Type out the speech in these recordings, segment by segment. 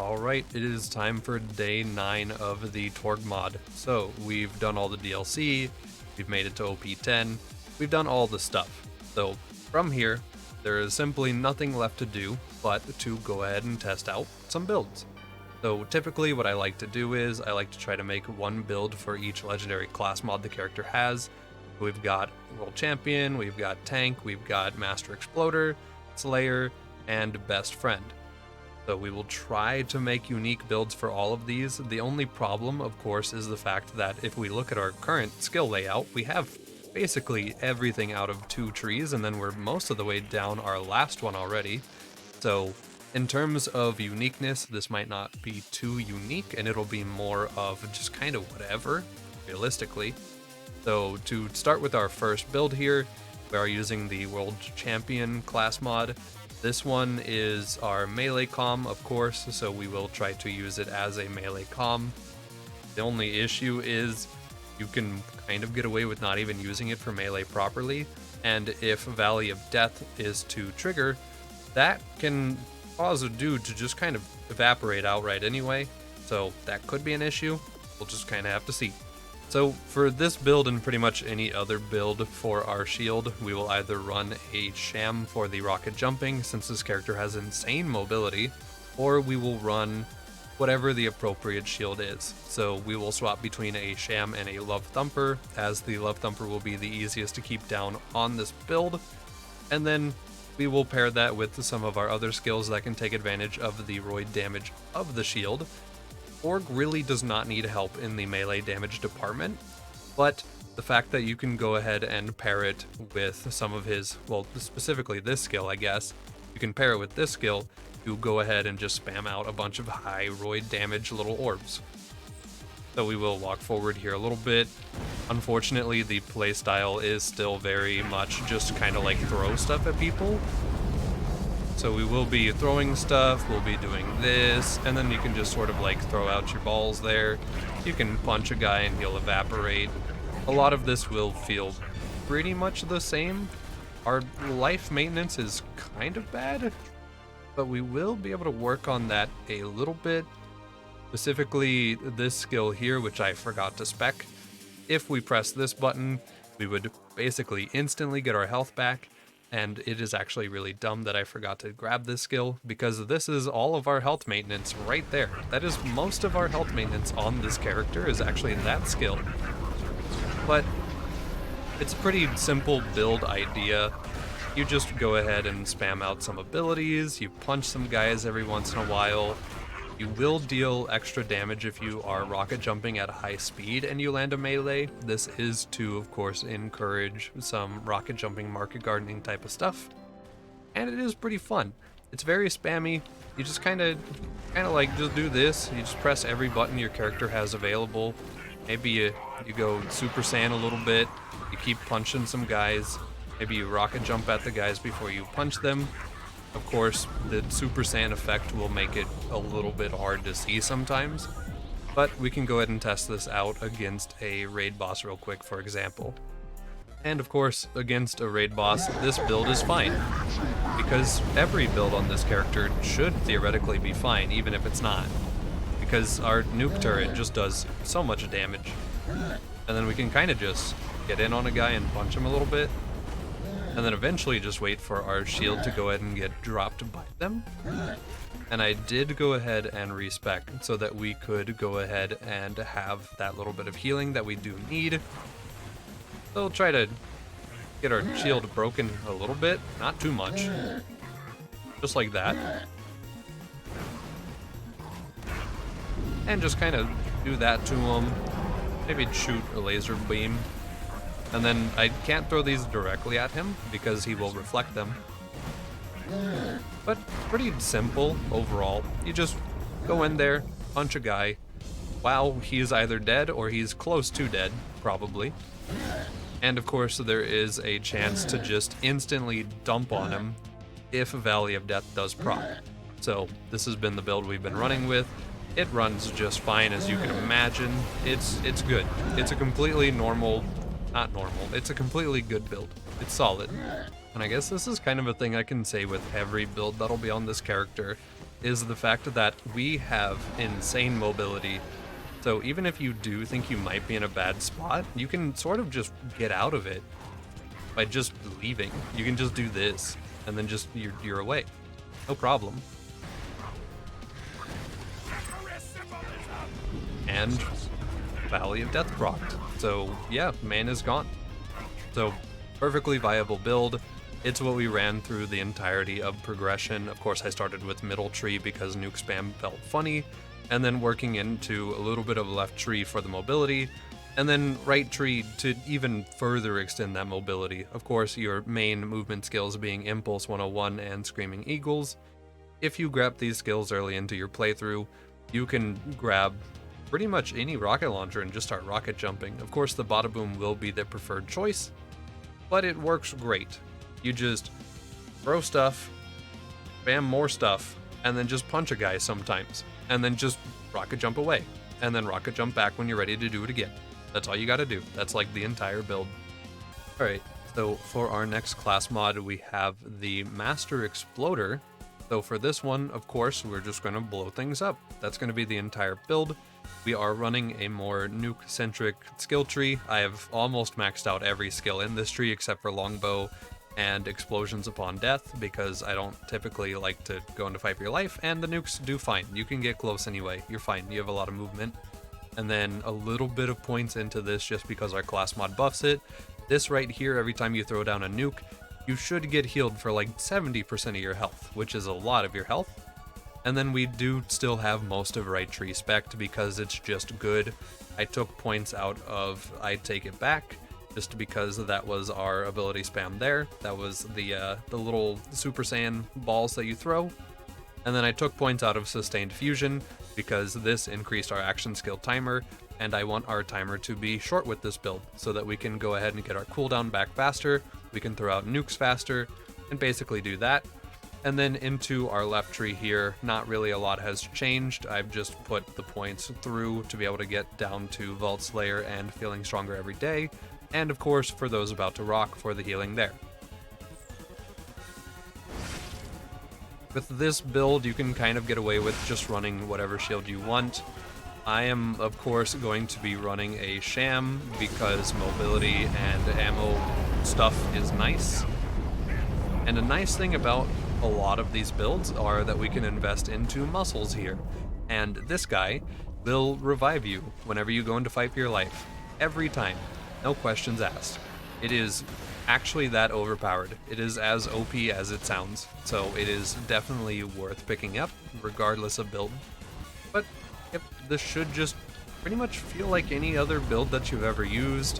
Alright, it is time for day 9 of the Torgue mod. So, we've done all the DLC, we've made it to OP10, we've done all the stuff. So, from here, there is simply nothing left to do but to go ahead and test out some builds. So, typically what I like to do is, I like to try to make one build for each legendary class mod the character has. We've got World Champion, we've got Tank, we've got Master Exploder, Slayer, and Best Friend. So we will try to make unique builds for all of these. The only problem, of course, is the fact that if we look at our current skill layout, we have basically everything out of 2 trees, and then we're most of the way down our last one already. So in terms of uniqueness, this might not be too unique, and it'll be more of just kind of whatever, realistically. So to start with our first build here, we are using the World Champion class mod. This one is our melee comm, of course, so we will try to use it as a melee comm. The only issue is you can kind of get away with not even using it for melee properly, and if Valley of Death is to trigger, that can cause a dude to just kind of evaporate outright anyway, so that could be an issue. We'll just kind of have to see. So for this build and pretty much any other build for our shield, we will either run a sham for the rocket jumping, since this character has insane mobility, or we will run whatever the appropriate shield is. So we will swap between a sham and a love thumper, as the love thumper will be the easiest to keep down on this build, and then we will pair that with some of our other skills that can take advantage of the roid damage of the shield. Torgue really does not need help in the melee damage department, but the fact that you can go ahead and pair it with some of his, well, specifically this skill, I guess, you can pair it with this skill to go ahead and just spam out a bunch of high roid damage little orbs. So we will walk forward here a little bit. Unfortunately, the playstyle is still very much just kind of like throw stuff at people. So we will be throwing stuff, we'll be doing this, and then you can just sort of like throw out your balls there. You can punch a guy and he'll evaporate. A lot of this will feel pretty much the same. Our life maintenance is kind of bad, but we will be able to work on that a little bit. Specifically this skill here, which I forgot to spec. If we press this button, we would basically instantly get our health back. And it is actually really dumb that I forgot to grab this skill, because this is all of our health maintenance right there. That is most of our health maintenance on this character is actually that skill. But it's a pretty simple build idea. You just go ahead and spam out some abilities, you punch some guys every once in a while. You will deal extra damage if you are rocket jumping at high speed and you land a melee. This is to, of course, encourage some rocket jumping, market gardening type of stuff. And it is pretty fun. It's very spammy. You just kind of like just do this. You just press every button your character has available. Maybe you go Super Saiyan a little bit. You keep punching some guys. Maybe you rocket jump at the guys before you punch them. Of course, the Super Saiyan effect will make it a little bit hard to see sometimes, but we can go ahead and test this out against a raid boss real quick, for example. And of course, against a raid boss, this build is fine, because every build on this character should theoretically be fine, even if it's not, because our nuke turret just does so much damage. And then we can kind of just get in on a guy and punch him a little bit, and then eventually just wait for our shield to go ahead and get dropped by them. And I did go ahead and respec so that we could go ahead and have that little bit of healing that we do need. So we'll try to get our shield broken a little bit, not too much. Just like that. And just kind of do that to him. Maybe shoot a laser beam. And then I can't throw these directly at him because he will reflect them. But pretty simple overall. You just go in there, punch a guy. Wow, he's either dead or he's close to dead, probably. And of course there is a chance to just instantly dump on him if Valley of Death does proc. So this has been the build we've been running with. It runs just fine, as you can imagine. It's good. It's a completely not normal, it's a completely good build. It's solid. And I guess this is kind of a thing I can say with every build that'll be on this character. is the fact that we have insane mobility. So even if you do think you might be in a bad spot, you can sort of just get out of it by just leaving. You can just do this, and then just you're away. No problem. And Valley of Death procced. So yeah, mana's gone. So perfectly viable build. It's what we ran through the entirety of progression. Of course, I started with middle tree because nuke spam felt funny, and then working into a little bit of left tree for the mobility, and then right tree to even further extend that mobility. Of course, your main movement skills being Impulse 101 and Screaming Eagles. If you grab these skills early into your playthrough, you can grab pretty much any rocket launcher and just start rocket jumping. Of course, the Bada Boom will be the preferred choice, but it works great. You just throw stuff, spam more stuff, and then just punch a guy sometimes, and then just rocket jump away, and then rocket jump back when you're ready to do it again. That's all you gotta do. That's like the entire build. Alright, so for our next class mod, we have the Master Exploder. So for this one, of course, we're just gonna blow things up. That's gonna be the entire build. We are running a more nuke-centric skill tree. I have almost maxed out every skill in this tree except for Longbow and Explosions Upon Death, because I don't typically like to go into fight for your life, and the nukes do fine. You can get close anyway. You're fine. You have a lot of movement. And then a little bit of points into this just because our class mod buffs it. This right here, every time you throw down a nuke, you should get healed for like 70% of your health, which is a lot of your health. And then we do still have most of right tree spec'd because it's just good. I took points out of I Take It Back, just because that was our ability spam there. That was the little Super Saiyan balls that you throw. And then I took points out of Sustained Fusion because this increased our action skill timer, and I want our timer to be short with this build so that we can go ahead and get our cooldown back faster, we can throw out nukes faster, and basically do that. And then into our left tree here, not really a lot has changed. I've just put the points through to be able to get down to Vault Slayer and Feeling Stronger Every Day, and of course for those about to rock for the healing there. With this build, you can kind of get away with just running whatever shield you want. I am, of course, going to be running a sham because mobility and ammo stuff is nice. And a nice thing about a lot of these builds are that we can invest into muscles here. And this guy will revive you whenever you go into fight for your life. Every time. No questions asked. It is actually that overpowered. It is as OP as it sounds. So it is definitely worth picking up, regardless of build. But yep, this should just pretty much feel like any other build that you've ever used.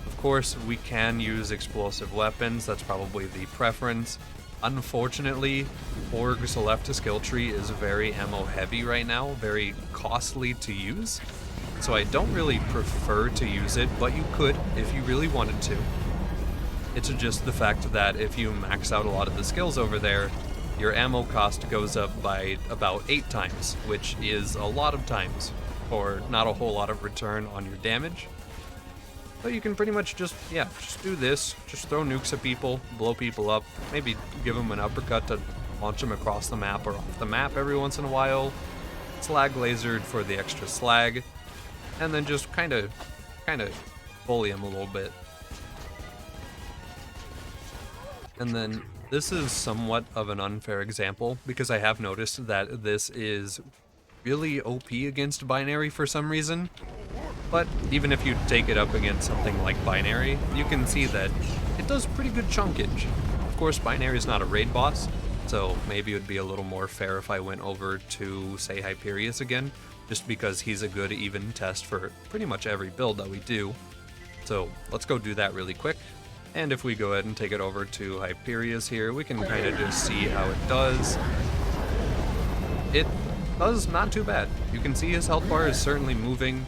Of course, we can use explosive weapons. That's probably the preference. Unfortunately, Torgue's left skill tree is very ammo heavy right now, very costly to use. So I don't really prefer to use it, but you could if you really wanted to. It's just the fact that if you max out a lot of the skills over there, your ammo cost goes up by about 8 times, which is a lot of times for not a whole lot of return on your damage. But you can pretty much just do this, just throw nukes at people, blow people up, maybe give them an uppercut to launch them across the map or off the map every once in a while, slag lasered for the extra slag, and then just kind of bully them a little bit. And then this is somewhat of an unfair example because I have noticed that this is really OP against binary for some reason. But even if you take it up against something like binary, you can see that it does pretty good chunkage. Of course, binary is not a raid boss, so maybe it would be a little more fair if I went over to, say, Hyperius again, just because he's a good even test for pretty much every build that we do. So let's go do that really quick. And if we go ahead and take it over to Hyperius here, we can kind of just see how it does. It does not too bad. You can see his health bar is certainly moving.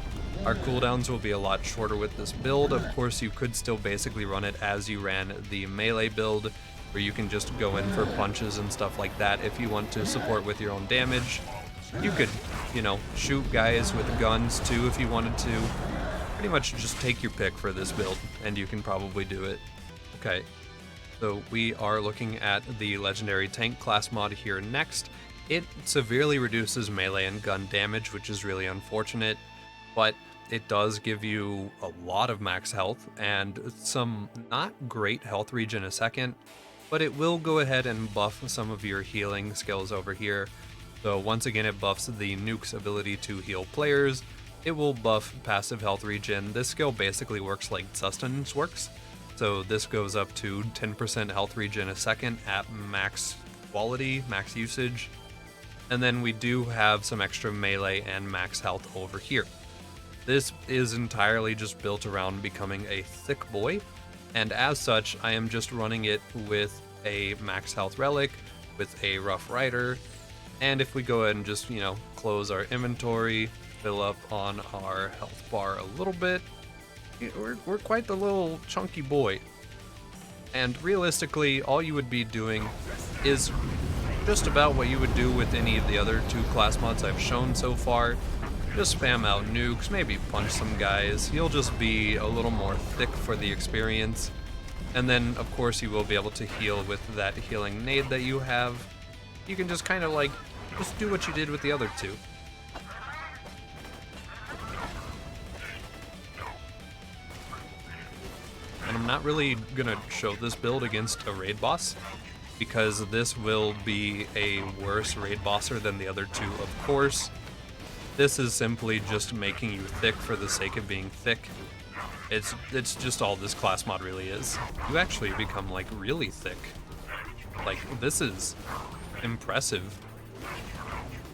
Our cooldowns will be a lot shorter with this build. Of course, you could still basically run it as you ran the melee build, where you can just go in for punches and stuff like that if you want to support with your own damage. You could, shoot guys with guns too if you wanted to. Pretty much just take your pick for this build, and you can probably do it. Okay, so we are looking at the Legendary Tank class mod here next, It severely reduces melee and gun damage, which is really unfortunate, but it does give you a lot of max health and some not great health regen in a second, but it will go ahead and buff some of your healing skills over here. So once again, it buffs the nuke's ability to heal players. It will buff passive health regen. This skill basically works like sustenance works. So this goes up to 10% health regen a second at max quality, max usage. And then we do have some extra melee and max health over here. This is entirely just built around becoming a thick boy, and as such, I am just running it with a max health relic, with a rough rider, and if we go ahead and just, close our inventory, fill up on our health bar a little bit, we're quite the little chunky boy. And realistically, all you would be doing is just about what you would do with any of the other 2 class mods I've shown so far. Just spam out nukes, maybe punch some guys. You'll just be a little more thick for the experience. And then, of course, you will be able to heal with that healing nade that you have. You can just kind of just do what you did with the other 2. And I'm not really gonna show this build against a raid boss, because this will be a worse raid bosser than the other 2, of course. This is simply just making you thick for the sake of being thick. It's just all this class mod really is. You actually become really thick. This is impressive.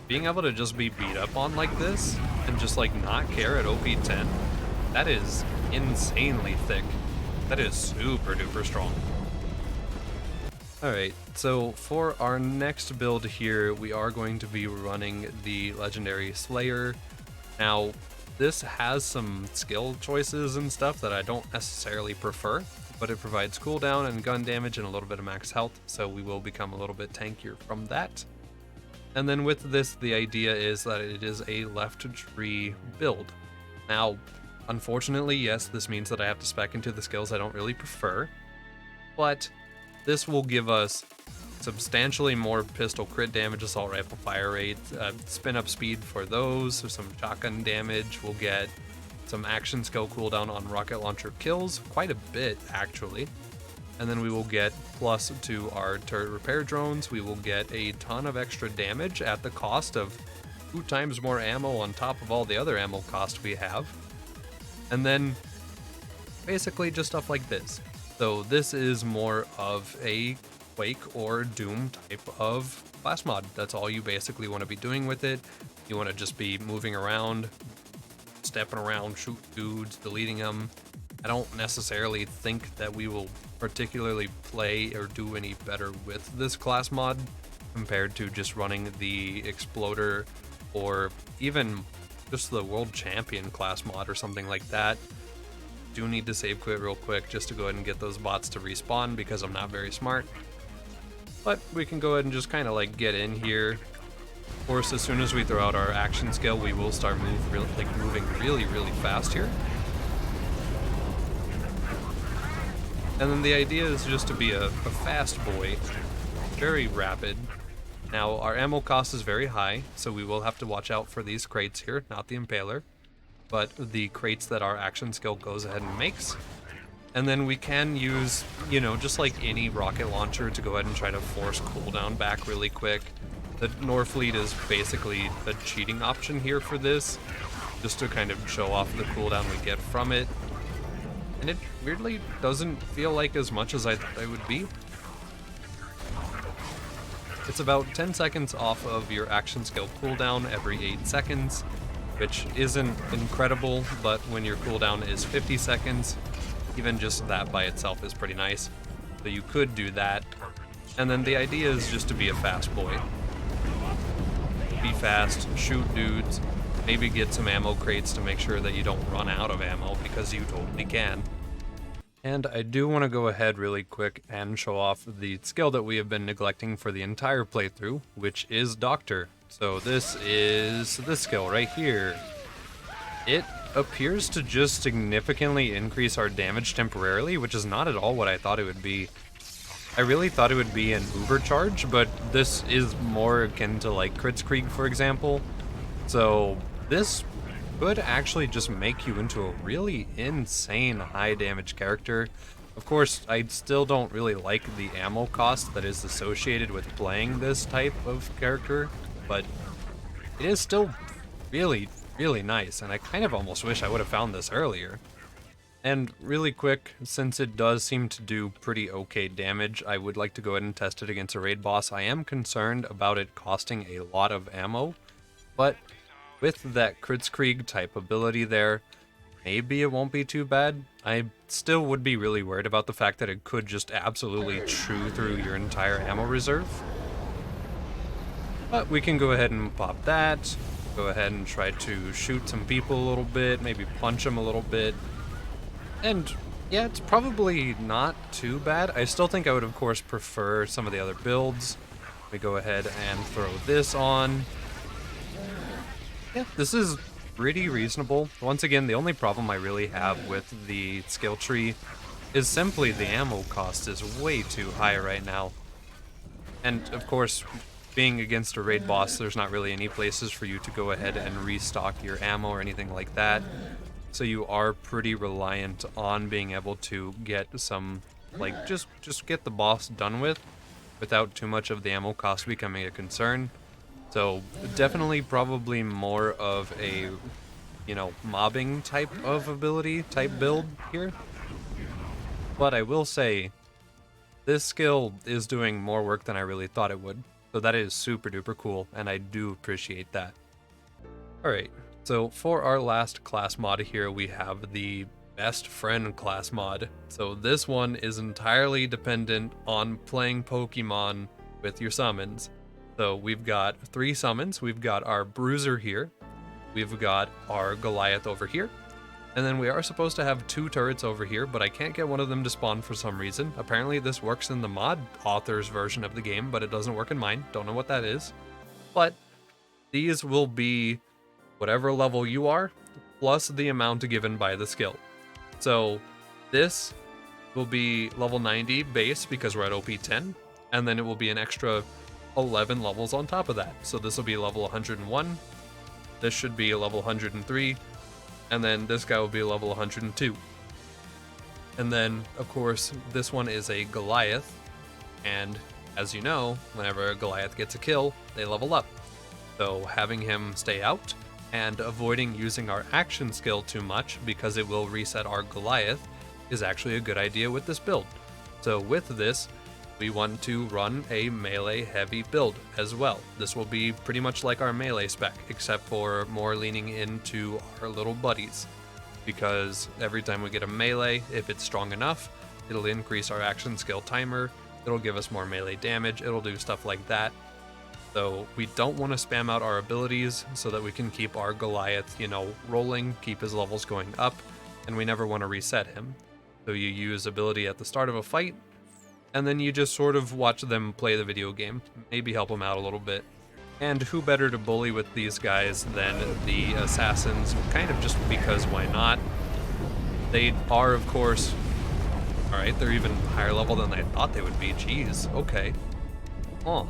Being able to just be beat up on like this and just not care at OP 10, that is insanely thick. That is super duper strong. Alright, so for our next build here, we are going to be running the Legendary Slayer. Now, this has some skill choices and stuff that I don't necessarily prefer, but it provides cooldown and gun damage and a little bit of max health, so we will become a little bit tankier from that. And then with this, the idea is that it is a left tree build. Now, unfortunately, yes, this means that I have to spec into the skills I don't really prefer, but this will give us substantially more pistol crit damage, assault rifle fire rate, spin up speed for those, so some shotgun damage. We'll get some action skill cooldown on rocket launcher kills, quite a bit actually. And then we will get plus to our turret repair drones. We will get a ton of extra damage at the cost of 2 times more ammo on top of all the other ammo cost we have. And then basically just stuff like this. So this is more of a Quake or Doom type of class mod. That's all you basically want to be doing with it. You want to just be moving around, stepping around, shoot dudes, deleting them. I don't necessarily think that we will particularly play or do any better with this class mod compared to just running the Exploder or even just the World Champion class mod or something like that. Do need to save quit real quick just to go ahead and get those bots to respawn because I'm not very smart. But we can go ahead and just kind of get in here. Of course, as soon as we throw out our action skill, we will start moving really, really fast here. And then the idea is just to be a fast boy, very rapid. Now, our ammo cost is very high, so we will have to watch out for these crates here, not the Impaler, but the crates that our action skill goes ahead and makes. And then we can use, just like any rocket launcher to go ahead and try to force cooldown back really quick. The Norfleet is basically a cheating option here for this, just to kind of show off the cooldown we get from it. And it weirdly doesn't feel like as much as I thought it would be. It's about 10 seconds off of your action skill cooldown every 8 seconds, which isn't incredible, but when your cooldown is 50 seconds, even just that by itself is pretty nice. So you could do that. And then the idea is just to be a fast boy. Be fast, shoot dudes, maybe get some ammo crates to make sure that you don't run out of ammo, because you totally can. And I do want to go ahead really quick and show off the skill that we have been neglecting for the entire playthrough, which is Doctor. So this is this skill right here. It appears to just significantly increase our damage temporarily, which is not at all what I thought it would be. I really thought it would be an Uber charge, but this is more akin to like Kritzkrieg, for example. So this could actually just make you into a really insane high damage character. Of course, I still don't really like the ammo cost that is associated with playing this type of character, but it is still really, really nice, and I kind of almost wish I would have found this earlier. And really quick, since it does seem to do pretty okay damage, I would like to go ahead and test it against a raid boss. I am concerned about it costing a lot of ammo, but with that Kritzkrieg type ability there, maybe it won't be too bad. I still would be really worried about the fact that it could just absolutely chew through your entire ammo reserve. But we can go ahead and pop that, go ahead and try to shoot some people a little bit, maybe punch them a little bit. And yeah, it's probably not too bad. I still think I would, of course, prefer some of the other builds. We go ahead and throw this on. Yeah, this is pretty reasonable. Once again, the only problem I really have with the skill tree is simply the ammo cost is way too high right now. And of course, being against a raid boss, there's not really any places for you to go ahead and restock your ammo or anything like that. So you are pretty reliant on being able to get some, like, just get the boss done with without too much of the ammo cost becoming a concern. So definitely probably more of a, you know, mobbing type of ability, type build here. But I will say, this skill is doing more work than I really thought it would. So that is super duper cool, and I do appreciate that. Alright. So for our last class mod here, we have the best friend class mod. So this one is entirely dependent on playing Pokemon with your summons. So we've got 3 summons. We've got our Bruiser here. We've got our Goliath over here. And then we are supposed to have 2 turrets over here, but I can't get one of them to spawn for some reason. Apparently this works in the mod author's version of the game, but it doesn't work in mine. Don't know what that is. But these will be whatever level you are, plus the amount given by the skill. So this will be level 90 base because we're at OP 10, and then it will be an extra 11 levels on top of that. So this will be level 101, this should be level 103, and then this guy will be level 102. And then, of course, this one is a Goliath, and as you know, whenever a Goliath gets a kill, they level up. So having him stay out and avoiding using our action skill too much because it will reset our Goliath is actually a good idea with this build. So with this, we want to run a melee heavy build as well. This will be pretty much like our melee spec, except for more leaning into our little buddies. Because every time we get a melee, if it's strong enough, it'll increase our action skill timer, it'll give us more melee damage, it'll do stuff like that. So we don't want to spam out our abilities so that we can keep our Goliath, you know, rolling, keep his levels going up, and we never want to reset him. So you use ability at the start of a fight, and then you just sort of watch them play the video game, maybe help them out a little bit. And who better to bully with these guys than the assassins, kind of just because why not? They are, of course, alright, they're even higher level than I thought they would be, jeez, okay. Huh.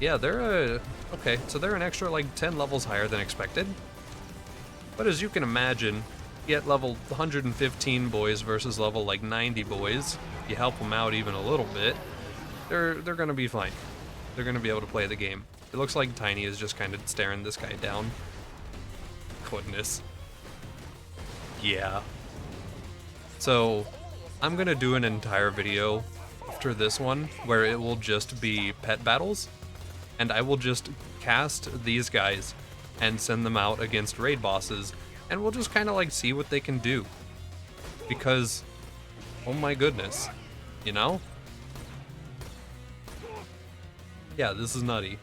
Yeah, they're okay, so they're an extra like 10 levels higher than expected. But as you can imagine, you get level 115 boys versus level like 90 boys. You help them out even a little bit, they're gonna be fine. They're gonna be able to play the game. It looks like Tiny is just kind of staring this guy down. Goodness. Yeah. So, I'm gonna do an entire video after this one where it will just be pet battles. And I will just cast these guys and send them out against raid bosses, and we'll just kind of like see what they can do. Because, oh my goodness, you know? Yeah, this is nutty.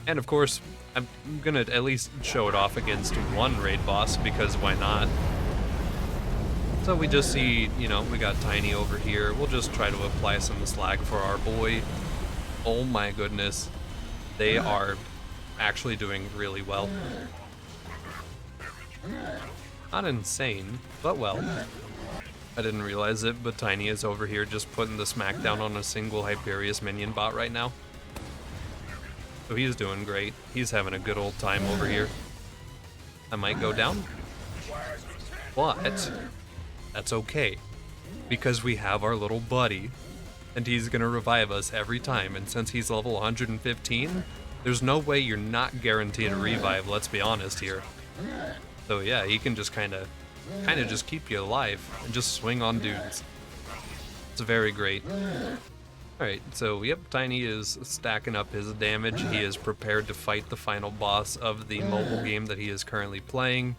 And of course, I'm gonna at least show it off against one raid boss, because why not? So we just see, you know, we got Tiny over here. We'll just try to apply some slag for our boy. Oh my goodness. They are actually doing really well. Not insane, but well. I didn't realize it, but Tiny is over here just putting the smackdown on a single Hyperius minion bot right now. So he's doing great. He's having a good old time over here. I might go down, but that's okay, because we have our little buddy, and he's gonna revive us every time, and since he's level 115, there's no way you're not guaranteed a revive, let's be honest here. So yeah, he can just kinda just keep you alive and just swing on dudes. It's very great. Alright, so yep, Tiny is stacking up his damage. He is prepared to fight the final boss of the mobile game that he is currently playing.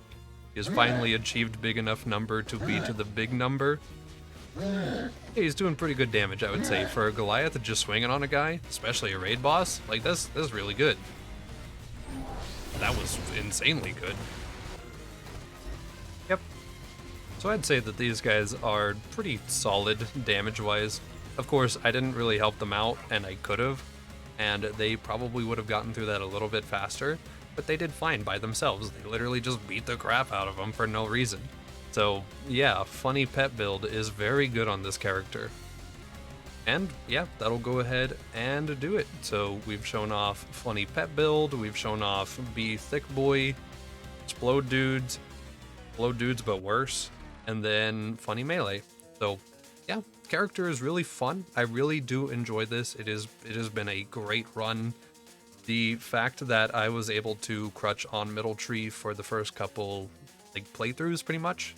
He has finally achieved big enough number to beat the big number. Yeah, he's doing pretty good damage, I would say. For a Goliath just swinging on a guy, especially a raid boss, like that's really good. That was insanely good. Yep. So I'd say that these guys are pretty solid damage-wise. Of course, I didn't really help them out, and I could have, and they probably would have gotten through that a little bit faster, but they did fine by themselves. They literally just beat the crap out of them for no reason. So yeah, funny pet build is very good on this character. And yeah, that'll go ahead and do it. So we've shown off funny pet build, we've shown off be thick boy, explode dudes but worse, and then funny melee. So yeah, character is really fun. I really do enjoy this. It has been a great run. The fact that I was able to crutch on middle tree for the first couple like playthroughs pretty much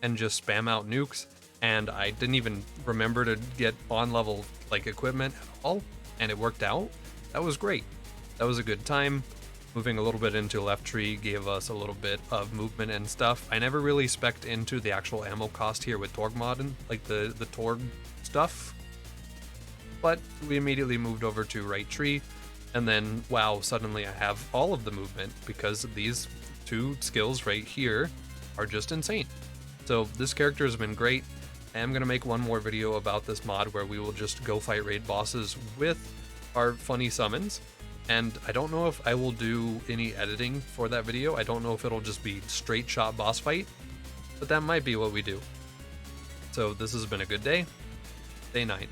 and just spam out nukes, and I didn't even remember to get on level like equipment at all, and it worked out. That was great. That was a good time. Moving a little bit into left tree gave us a little bit of movement and stuff. I never really spec'd into the actual ammo cost here with Torgue mod and like the Torgue stuff, but we immediately moved over to right tree, and then wow, suddenly I have all of the movement because these two skills right here are just insane. So this character has been great. I am going to make one more video about this mod where we will just go fight raid bosses with our funny summons. And I don't know if I will do any editing for that video. I don't know if it'll just be straight shot boss fight, but that might be what we do. So this has been a good day. Day 9.